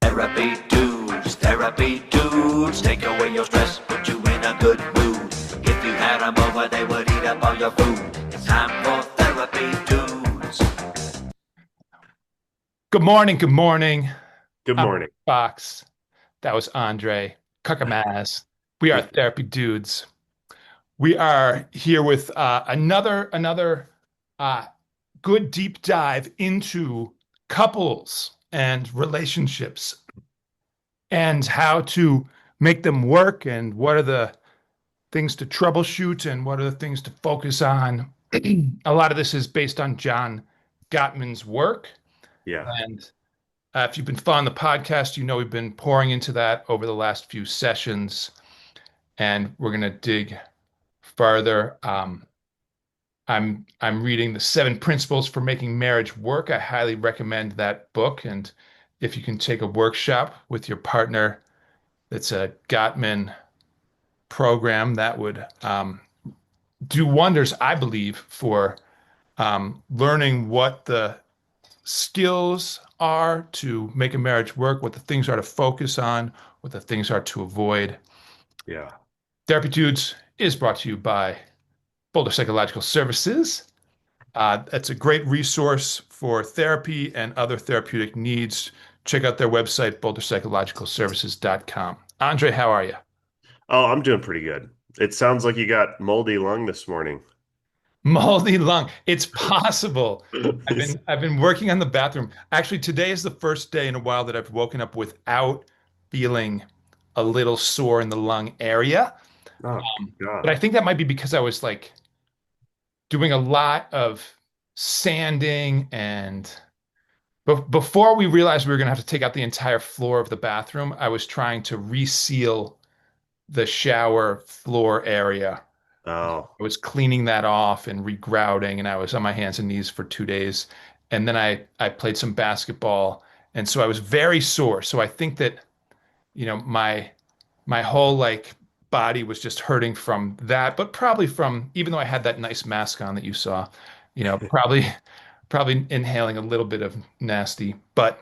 Therapy dudes, take away your stress, put you in a good mood. If you had them over, they would eat up all your food. It's time for therapy dudes. Good morning. Good morning. Good I'm morning. Fox. That was Andre Kukamaz. We are therapy dudes. We are here with another uh, good deep dive into couples and relationships and how to make them work and what are the things to troubleshoot and what are the things to focus on. A lot of this is based on John Gottman's work. Yeah. And if you've been following the podcast, you know we've been pouring into that over the last few sessions, and we're going to dig further. I'm reading The Seven Principles for Making Marriage Work. I highly recommend that book, and if you can take a workshop with your partner, that's a Gottman program that would do wonders, I believe, for learning what the skills are to make a marriage work, what the things are to focus on, what the things are to avoid. Yeah. Therapy Dudes is brought to you by Boulder Psychological Services. That's a great resource for therapy and other therapeutic needs. Check out their website, boulderpsychologicalservices.com. Andre, how are you? Oh, I'm doing pretty good. It sounds like you got moldy lung this morning. Moldy lung. It's possible. I've been working on the bathroom. Actually, today is the first day in a while that I've woken up without feeling a little sore in the lung area. Oh, But I God. think that might be because I was like doing a lot of sanding and before we realized we were going to have to take out the entire floor of the bathroom, I was trying to reseal the shower floor area. Oh, I was cleaning that off and regrouting, and I was on my hands and knees for 2 days. And then I played some basketball, and so I was very sore. So I think that, my whole like body was just hurting from that, but probably from even though I had that nice mask on that you saw, probably inhaling a little bit of nasty, but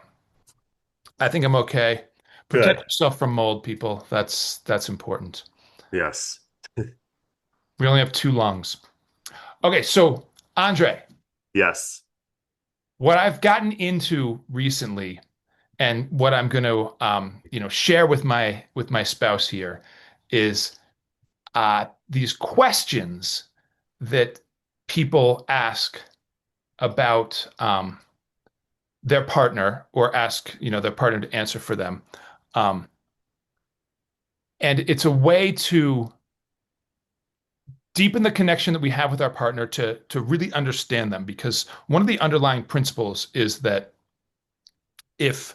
I think I'm okay. Protect good. yourself from mold, people. That's important. Yes. We only have two lungs. Okay, so Andre, Yes. what I've gotten into recently and what I'm going to share with my spouse here is these questions that people ask about their partner or ask their partner to answer for them, um, and it's a way to deepen the connection that we have with our partner to really understand them, because one of the underlying principles is that if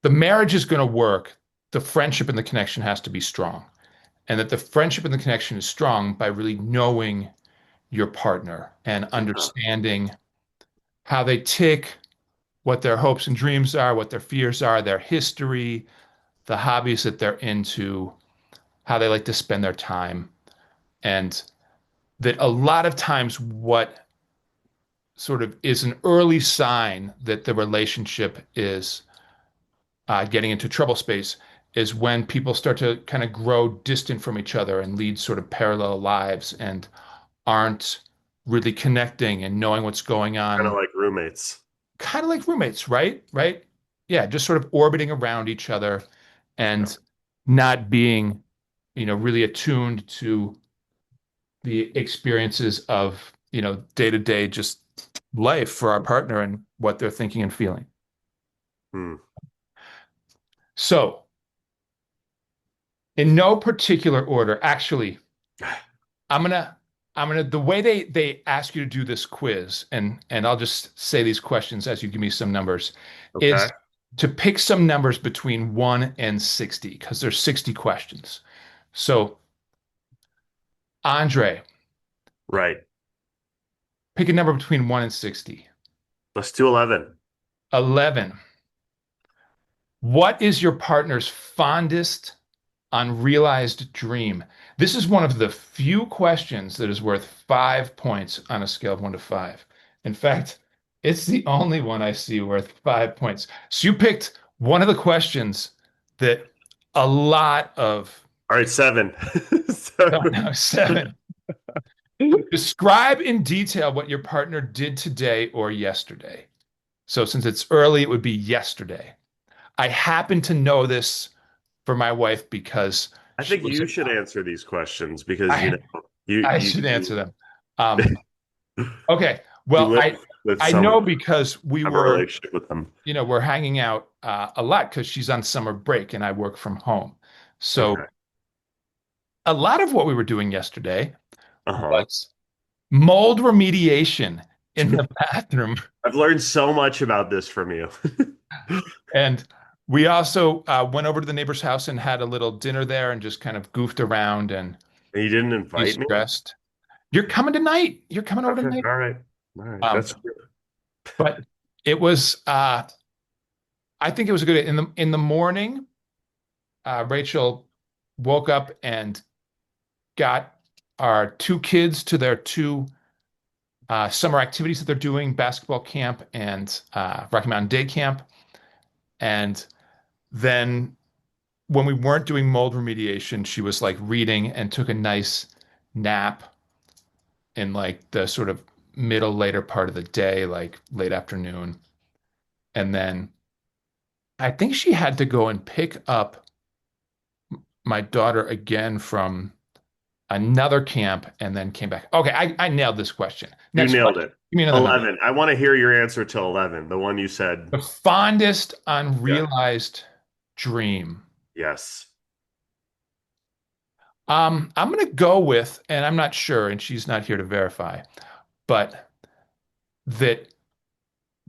the marriage is going to work, the friendship and the connection has to be strong, and that the friendship and the connection is strong by really knowing your partner and Yeah. understanding how they tick, what their hopes and dreams are, what their fears are, their history, the hobbies that they're into, how they like to spend their time. And that a lot of times, what sort of is an early sign that the relationship is getting into trouble space is when people start to kind of grow distant from each other and lead sort of parallel lives and aren't really connecting and knowing what's going Kind of on, like roommates. kind of like roommates, right? Right? Yeah, just sort of orbiting around each other Yeah. and not being, really attuned to the experiences of, day to day just life for our partner and what they're thinking and feeling. Hmm. So, in no particular order, actually, I'm gonna the way they ask you to do this quiz, and I'll just say these questions as you give me some numbers, Okay. is to pick some numbers between 1 and 60, because there's 60 questions. So, Andre, Right. pick a number between 1 and 60. Let's do 11. 11. What is your partner's fondest unrealized dream? This is one of the few questions that is worth 5 points on a scale of 1 to 5. In fact, It's the only one I see worth 5 points. So you picked one of the questions that a lot of All right, seven. oh, Seven. no, seven. Describe in detail what your partner did today or yesterday. So since it's early, it would be yesterday. I happen to know this for my wife because I she think was you should answer these questions because I you I you should answer you, them. Okay. you Well, live I with I someone, know because we have a were, relationship with them. we're hanging out a lot because she's on summer break and I work from home. So Okay. a lot of what we were doing yesterday Uh-huh. was mold remediation in the bathroom. I've learned so much about this from you. And we also went over to the neighbor's house and had a little dinner there and just kind of goofed around and And you didn't invite me? de-stressed. You're coming tonight. You're coming over Okay. tonight. All right. All right. Um, That's good. but it was, I think it was a good in the morning. Rachel woke up and got our two kids to their two summer activities that they're doing, basketball camp and Rocky Mountain Day Camp. And then when we weren't doing mold remediation, she was like reading and took a nice nap in like the sort of middle later part of the day, like late afternoon. And then I think she had to go and pick up my daughter again from another camp and then came back. Okay, I nailed this question. You Next nailed question. it. Give me another number. 11. I want to hear your answer to 11, the one you said. The fondest Yeah. unrealized dream. Yes. I'm gonna go with, and I'm not sure, and she's not here to verify, but that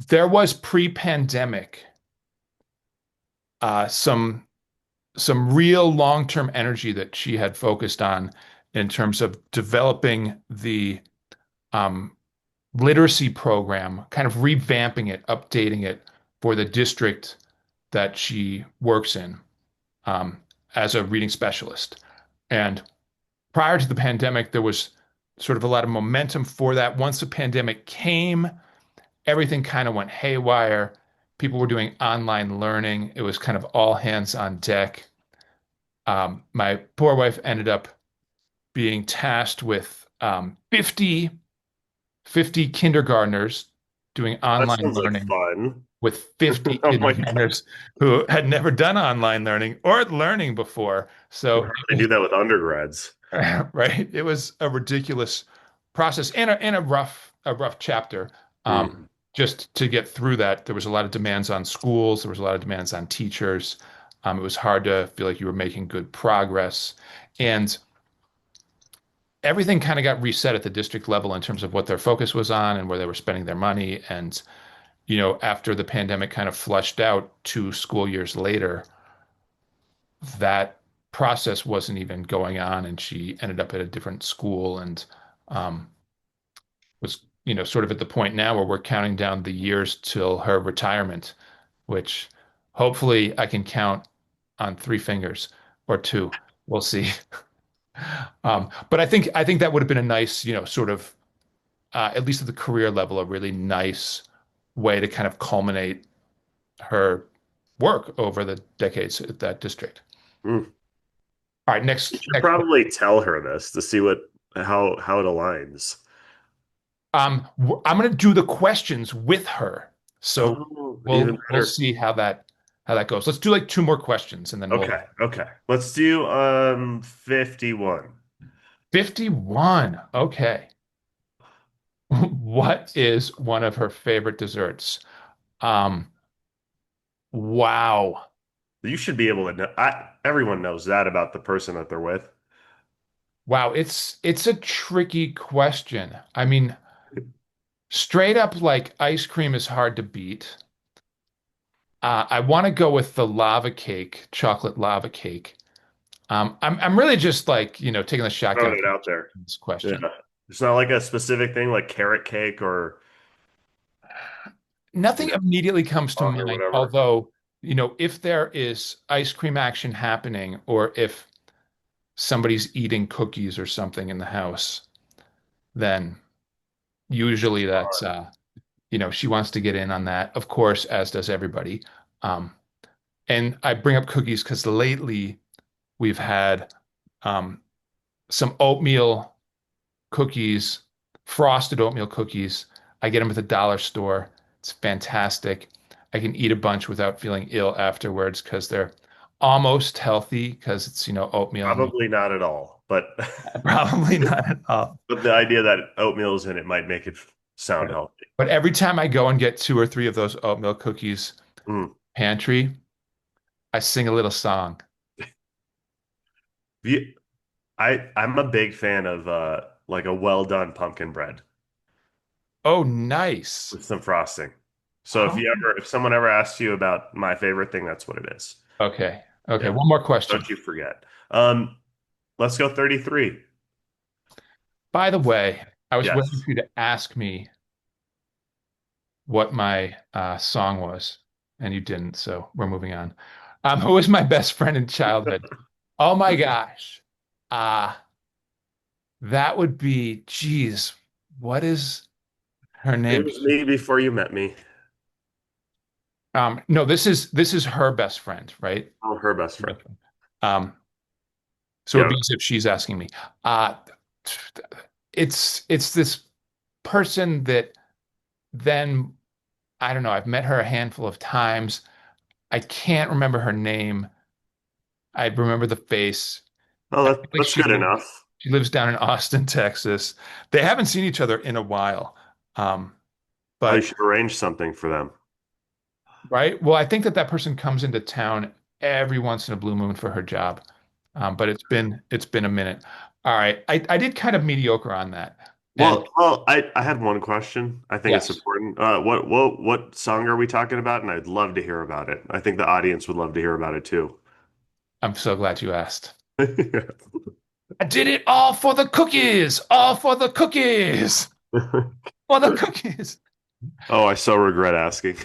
there was pre-pandemic some real long-term energy that she had focused on in terms of developing the um, literacy program, kind of revamping it, updating it for the district that she works in um, as a reading specialist. And prior to the pandemic, there was sort of a lot of momentum for that. Once the pandemic came, everything kind of went haywire. People were doing online learning. It was kind of all hands on deck. My poor wife ended up being tasked with 50 kindergartners doing That online sounds like learning fun. with 50 Oh my God. kindergartners who had never done online learning or learning before. So They do that with undergrads. right, it was a ridiculous process and a rough chapter. Mm. Just to get through that, there was a lot of demands on schools. There was a lot of demands on teachers. It was hard to feel like you were making good progress, and everything kind of got reset at the district level in terms of what their focus was on and where they were spending their money. And after the pandemic kind of flushed out 2 school years later, that process wasn't even going on, and she ended up at a different school and um, was, sort of at the point now where we're counting down the years till her retirement, which hopefully I can count on 3 fingers or two. We'll see. But I think that would have been a nice, sort of at least at the career level, a really nice way to kind of culminate her work over the decades at that district. Mm. All right, You next should next. probably tell her this to see how it aligns. I'm going to do the questions with her, so Oh, even we'll better. see how that goes. Let's do like two more questions, and then we'll Okay, okay. Let's do 51. 51. Okay. What is one of her favorite desserts? Um, wow. You should be able to know. Everyone knows that about the person that they're with. Wow, it's a tricky question. I mean, straight up like ice cream is hard to beat. I want to go with the lava cake, chocolate lava cake. I'm really just like, taking the Throwing shotgun it out there. for this Yeah. question. It's not like a specific thing like carrot cake or, Nothing immediately comes to or mind, whatever. although, if there is ice cream action happening or if somebody's eating cookies or something in the house, then usually that's she wants to get in on that, of course, as does everybody. Um, and I bring up cookies because lately we've had um, some oatmeal cookies, frosted oatmeal cookies. I get them at the dollar store. It's fantastic. I can eat a bunch without feeling ill afterwards because they're almost healthy because it's, oatmeal and Probably not at all, but probably not at all. but the idea that oatmeal's in it might make it sound Right. healthy. But every time I go and get two or three of those oatmeal cookies Mm. pantry, I sing a little song. The- I'm a big fan of like a well done pumpkin bread Oh, nice. with some frosting. So Oh, if someone ever asks you about my favorite thing, that's what it is. okay. Okay. Yeah. One more question. Don't you forget. Um, let's go 33. By the way, I was waiting Yes. for you to ask me what my song was, and you didn't, so we're moving on. Who was my best friend in childhood? Oh my gosh. Uh, that would be, geez, what is her It name? was me before you met me. No, this is her best friend, right? Oh, her best friend. Um, so it'd Yeah. be as if she's asking me. Uh, it's this person that then I don't know, I've met her a handful of times. I can't remember her name. I remember the face. Oh, I feel like that's good enough. she lives down in Austin, Texas. They haven't seen each other in a while. Um, Oh, you but should arrange something for them. right, well, I think that person comes into town every once in a blue moon for her job. But it's been a minute. All right, I did kind of mediocre on that. And Well, I had one question. I think it's yes, important. What song are we talking about? And I'd love to hear about it. I think the audience would love to hear about it too. I'm so glad you asked. I did it all for the cookies, all for the cookies, for the cookies. Oh, I so regret asking.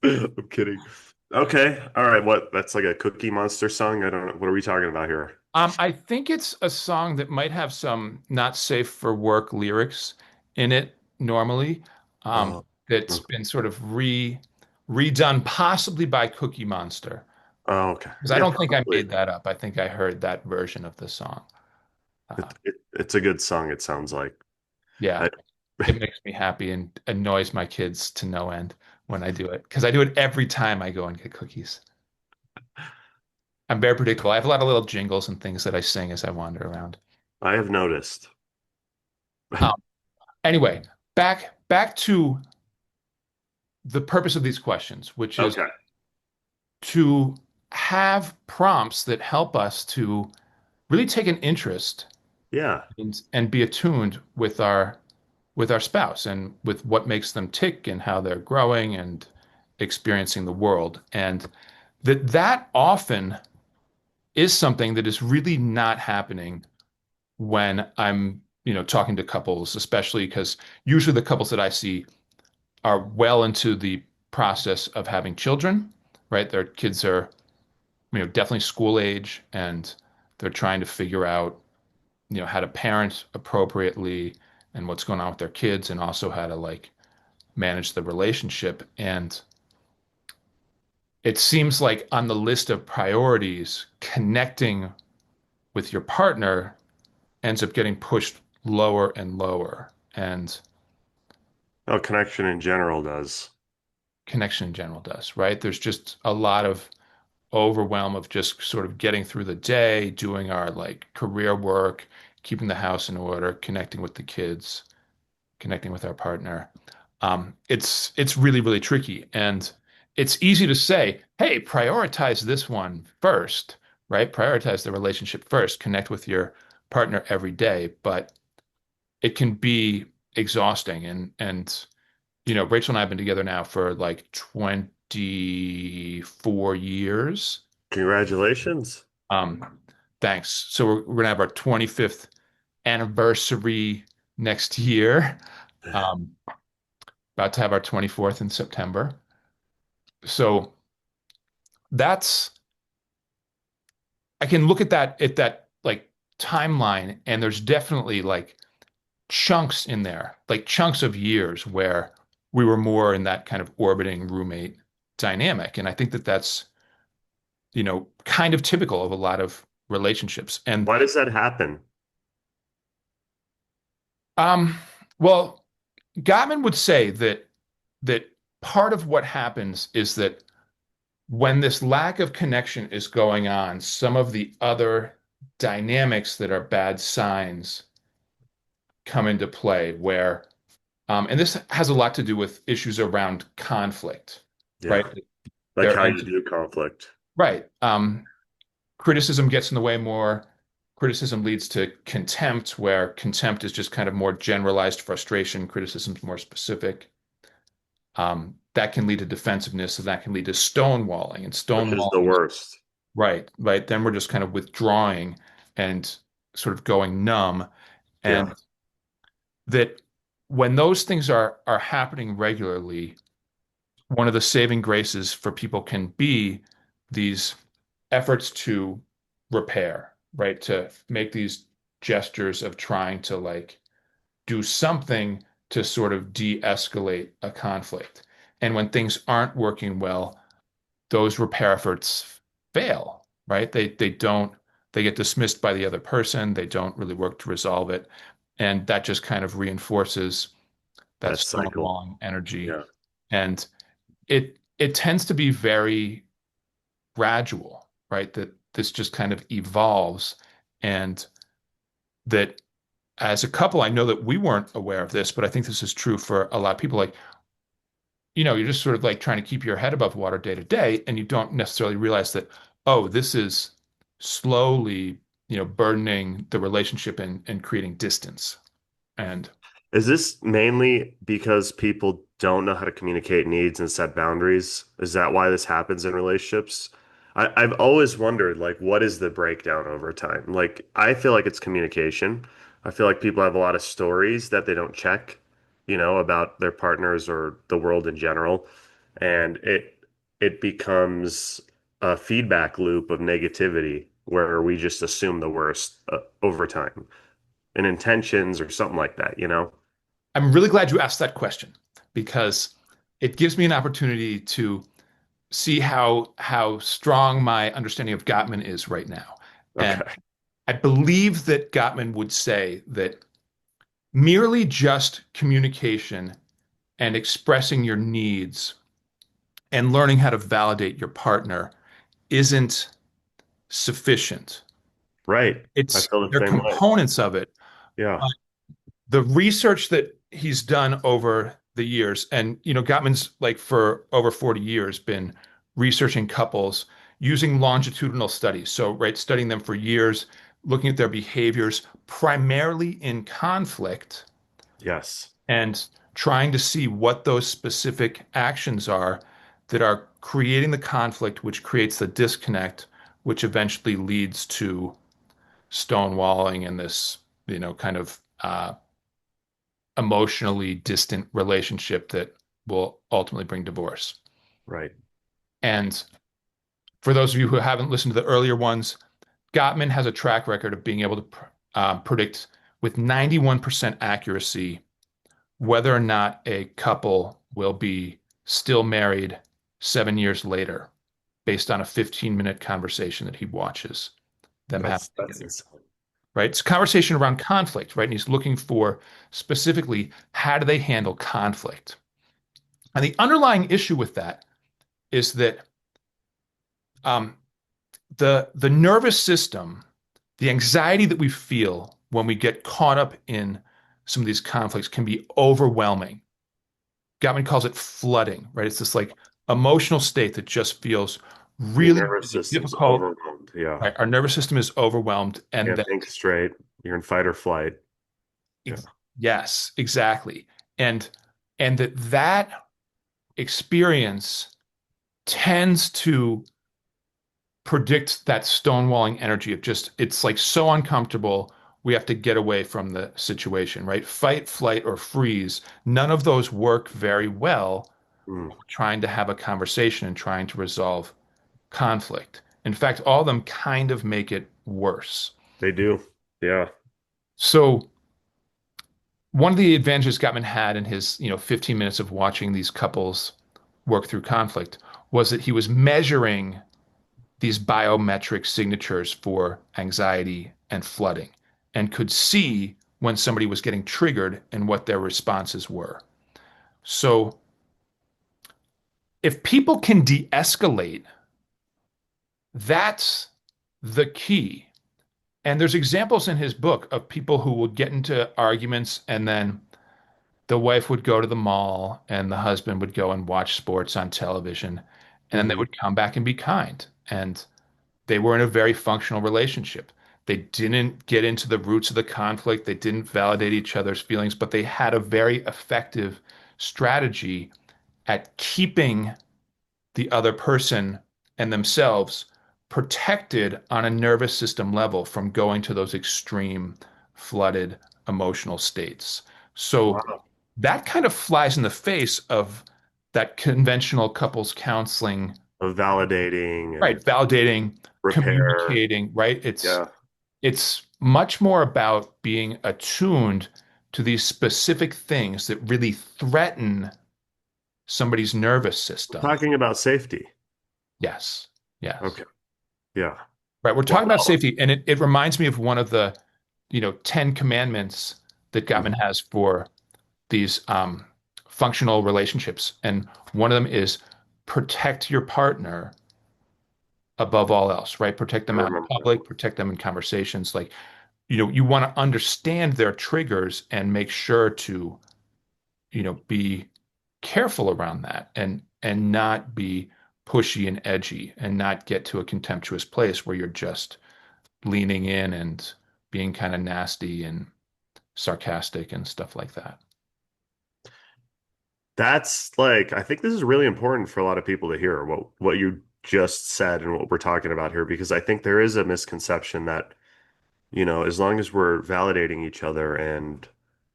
I'm kidding. Okay. All right. What? That's like a Cookie Monster song? I don't know. What are we talking about here? I think it's a song that might have some not safe for work lyrics in it normally. Oh, That's oh, been sort of redone possibly by Cookie Monster. okay. Because I Yeah, don't think I probably. made that up. I think I heard that version of the song. Uh, It's a good song, it sounds like. yeah, I, it makes me happy and annoys my kids to no end when I do it. Because I do it every time I go and get cookies. I'm very predictable. I have a lot of little jingles and things that I sing as I wander around. I have noticed. Um, anyway, back to the purpose of these questions, which is Okay. to have prompts that help us to really take an interest Yeah. and be attuned with our spouse and with what makes them tick and how they're growing and experiencing the world. And that often is something that is really not happening when I'm, talking to couples, especially because usually the couples that I see are well into the process of having children, right? Their kids are, definitely school age and they're trying to figure out, how to parent appropriately and what's going on with their kids and also how to like manage the relationship. And it seems like on the list of priorities, connecting with your partner ends up getting pushed lower and lower. And Oh, connection in general does. connection in general does, right? There's just a lot of overwhelm of just sort of getting through the day, doing our like career work, keeping the house in order, connecting with the kids, connecting with our partner. It's really, really tricky. And it's easy to say, hey, prioritize this one first, right? Prioritize the relationship first, connect with your partner every day. But it can be exhausting. And Rachel and I have been together now for like 24 years. Congratulations. Um, thanks. So we're gonna have our 25th anniversary next year. Um, about to have our 24th in September. So that's I can look at that like timeline, and there's definitely like chunks in there, like chunks of years where we were more in that kind of orbiting roommate dynamic. And I think that that's, kind of typical of a lot of relationships. And Why does that happen? um, well, Gottman would say that part of what happens is that when this lack of connection is going on, some of the other dynamics that are bad signs come into play where and this has a lot to do with issues around conflict, right? Yeah. Like There how you ends do conflict. right. Criticism gets in the way more. Criticism leads to contempt, where contempt is just kind of more generalized frustration. Criticism's more specific. That can lead to defensiveness, and that can lead to stonewalling. And Which is the stonewalling is worst. right, right. Then we're just kind of withdrawing and sort of going numb. Yeah. And that when those things are happening regularly, one of the saving graces for people can be these efforts to repair, right? To make these gestures of trying to like do something to sort of de-escalate a conflict. And when things aren't working well, those repair efforts fail, right? They don't they get dismissed by the other person. They don't really work to resolve it. And that just kind of reinforces that That cycle. stonewalling energy. Yeah. And it tends to be very gradual, right? That this just kind of evolves, and that as a couple, I know that we weren't aware of this, but I think this is true for a lot of people. Like, you're just sort of like trying to keep your head above water day to day, and you don't necessarily realize that, oh, this is slowly, burdening the relationship and creating distance. And Is this mainly because people don't know how to communicate needs and set boundaries? Is that why this happens in relationships? I've always wondered, like, what is the breakdown over time? Like, I feel like it's communication. I feel like people have a lot of stories that they don't check, about their partners or the world in general. And it becomes a feedback loop of negativity where we just assume the worst over time and intentions or something like that. I'm really glad you asked that question because it gives me an opportunity to see how strong my understanding of Gottman is right now. And Okay. I believe that Gottman would say that merely just communication and expressing your needs and learning how to validate your partner isn't sufficient. Right. I It's feel the they're same way. components of it. Yeah. The research that he's done over the years, and Gottman's like for over 40 years been researching couples using longitudinal studies. So, right, studying them for years, looking at their behaviors, primarily in conflict, Yes. and trying to see what those specific actions are that are creating the conflict, which creates the disconnect, which eventually leads to stonewalling and this, kind of emotionally distant relationship that will ultimately bring divorce. Right. And for those of you who haven't listened to the earlier ones, Gottman has a track record of being able to predict with 91% accuracy whether or not a couple will be still married 7 years later based on a 15-minute conversation that he watches them have That's together. insane. Right? It's a conversation around conflict, right? And he's looking for specifically how do they handle conflict? And the underlying issue with that is that um, the nervous system, the anxiety that we feel when we get caught up in some of these conflicts can be overwhelming. Gottman calls it flooding, right? It's this like emotional state that just feels Your really, nervous really system's difficult. overwhelmed. Yeah. Right? Our nervous system is overwhelmed, and Can't that think straight. You're in fight or flight. Yeah. yes, exactly, and that experience tends to predict that stonewalling energy of just it's like so uncomfortable. We have to get away from the situation, right? Fight, flight, or freeze. None of those work very well Mm, trying to have a conversation and trying to resolve conflict. In fact, all of them kind of make it worse. they do. Yeah. So one of the advantages Gottman had in his, 15 minutes of watching these couples work through conflict was that he was measuring these biometric signatures for anxiety and flooding and could see when somebody was getting triggered and what their responses were. So if people can de-escalate, that's the key. And there's examples in his book of people who would get into arguments and then the wife would go to the mall and the husband would go and watch sports on television and then they Hmm. would come back and be kind. And they were in a very functional relationship. They didn't get into the roots of the conflict. They didn't validate each other's feelings, but they had a very effective strategy at keeping the other person and themselves protected on a nervous system level from going to those extreme flooded emotional states. So Wow. that kind of flies in the face of that conventional couples counseling, Of validating right? and Validating, repair. communicating, right? It's Yeah. it's much more about being attuned to these specific things that really threaten somebody's nervous We're system. talking about safety. Yes. Yes. Okay. Yeah. Right. We're talking about Wow. safety, and it reminds me of one of the, 10 commandments that Gottman Mhm. has for these functional relationships. And one of them is protect your partner above all else, right? Protect I them out in remember that public, one. protect them in conversations. Like, you want to understand their triggers and make sure to, be careful around that and not be pushy and edgy and not get to a contemptuous place where you're just leaning in and being kind of nasty and sarcastic and stuff like that. That's like, I think this is really important for a lot of people to hear what you just said and what we're talking about here, because I think there is a misconception that, as long as we're validating each other and,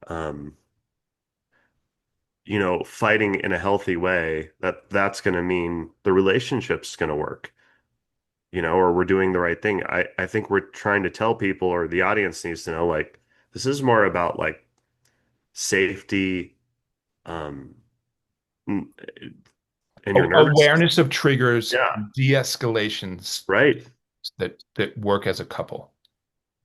um, fighting in a healthy way, that's going to mean the relationship's going to work, or we're doing the right thing. I think we're trying to tell people, or the audience needs to know, like, this is more about like safety, um, n- and your nervous system. Awareness of triggers, Yeah, de-escalations right. that work as a couple.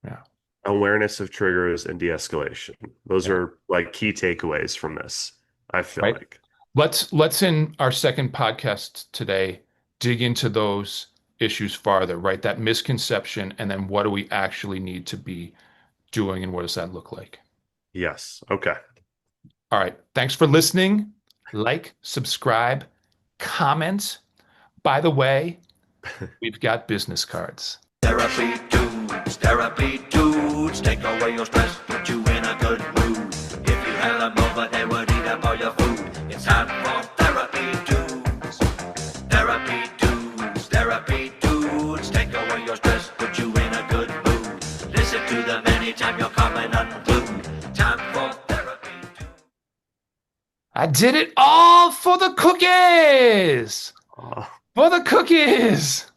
Yeah. Awareness of triggers and de-escalation. Those Yeah. are like key takeaways from this, I feel Right. like. Let's in our second podcast today dig into those issues farther, right? That misconception, and then what do we actually need to be doing, and what does that look like? Yes. Okay. All right. Thanks for listening. Like, subscribe, comment. By the way, we've got business cards. Therapy dudes, take away your stress, put you in a good mood. If you had them over, they would eat up all your food. It's time for therapy dudes. Therapy dudes, take away your stress, put you in a good mood. Listen to them anytime you're coming unglued. Time for therapy dudes. I did it all for the cookies! Uh, For the cookies!